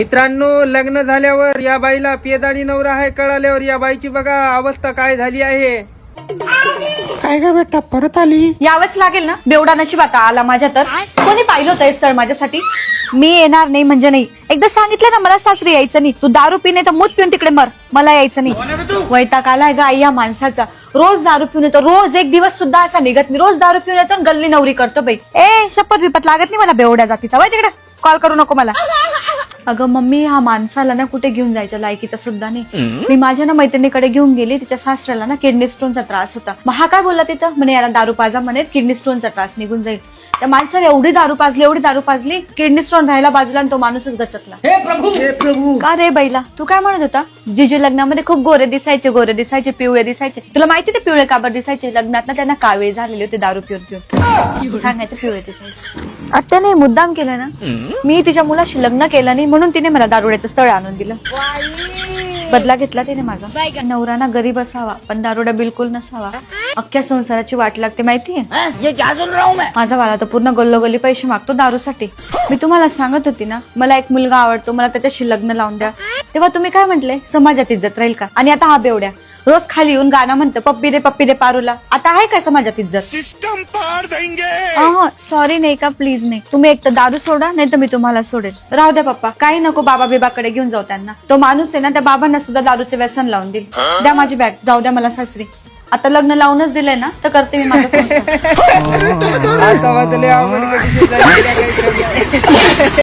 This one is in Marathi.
मित्रांनो, लग्न झाल्यावर या बाईला पेदाडी नवरा आहे कळाल्यावर या बाईची बघा अवस्था काय झाली आहे. काय ग बेटा परत आली? यावंच लागेल ना, बेवडा नशीब आता आला माझ्या. तर कोणी पाहिलं होतं हे स्थळ माझ्यासाठी? मी येणार नाही म्हणजे नाही. एकदा सांगितलं ना मला सासरी यायचं नाही. तू दारू पिणे तर मूत पिऊन तिकडे मर, मला यायचं नाही. वैताग आलाय ग आई या माणसाचा. रोज दारू पिऊन येतो, रोज एक दिवस सुद्धा असा निघत नाही. रोज दारू पिऊन येतो, गल्ली नवरी करतो बाई. शपथ विपत लागत नाही मला बेवड्या जातीचा. वय तिकडे, कॉल करू नको मला. अगं मम्मी, हा माणसाला ना कुठे घेऊन जायचं लायकीचा सुद्धा नाही. मी माझ्या ना मैत्रिणीकडे घेऊन गेली. तिच्या सासऱ्याला ना किडनी स्टोनचा त्रास होता. मग हा काय बोलला तिथं, म्हणे याला दारू पाजा, म्हणे किडनी स्टोनचा त्रास निघून जाईल. त्या माणसाला एवढी दारू पाजली, किडनी स्टोन राहायला बाजूला आणि तो माणूसच गचकला. हे प्रभू का रे बैला, तू काय म्हणत होता? जिजू लग्नामध्ये खूप गोरे दिसायचे, पिवळे दिसायचे. तुला माहिती ते पिवळे काबर दिसायचे? लग्नात ना त्यांना कावीळ झालेले होते दारू पिऊन. तू सांगायचं पिवळे दिसायचे. आत्याने मुद्दाम केलं ना. मी तिच्या मुलाशी लग्न केलं नाही म्हणून तिने मला दारुड्याचं स्थळ आणून दिलं. बदला घेतला तिने माझा. नवरा ना गरीब असावा पण दारुडा बिलकुल नसावा. अख्ख्या संसाराची वाट लागते माहितीये. माझा वाला तर पूर्ण गल्लोगल्ली पैसे मागतो दारूसाठी. मी तुम्हाला सांगत होती ना मला एक मुलगा आवडतो, मला त्याच्याशी लग्न लावून द्या. तेव्हा तुम्ही काय म्हटले, समाजात इज्जत राहील का? आणि आता हा बेवड्या रोज खाली येऊन गाणं म्हणतं पप्पी दे पारूला. आता आहे काय समाजात इज्जत? सिस्टम पार देंगे. सॉरी नाही का, प्लीज नाही. तुम्ही एक तर दारू सोडा, नाही तर मी तुम्हाला सोडेल. राहू द्या पप्पा, काही नको. बाबा बिबाकडे घेऊन जाऊ त्यांना. तो माणूस आहे ना त्या बाबांना सुद्धा दारूचे व्यसन लावून देईल. द्या माझी बॅग, जाऊ द्या मला सासरी. आता लग्न लावूनच दिलंय ना तर करते मी माझा संसार. आता बदले आवड